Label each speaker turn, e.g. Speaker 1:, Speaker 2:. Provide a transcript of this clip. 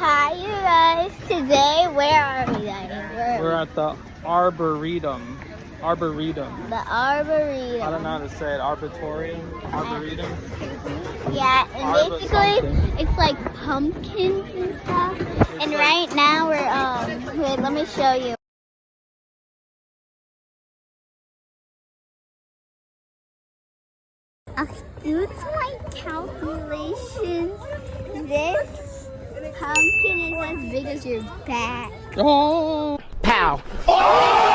Speaker 1: Hi, you guys. Today, where are we, Daddy?
Speaker 2: We're at the Arboretum. Arboretum.
Speaker 1: The Arboretum.
Speaker 2: I don't know how to say it. Arboretum? Arboretum?
Speaker 1: Yeah, and basically, it's like pumpkins and stuff. And right now, we're, wait, let me show you. Due to my calculations, this pumpkin is as big as your back.
Speaker 2: Oh!
Speaker 3: Pow! Oh!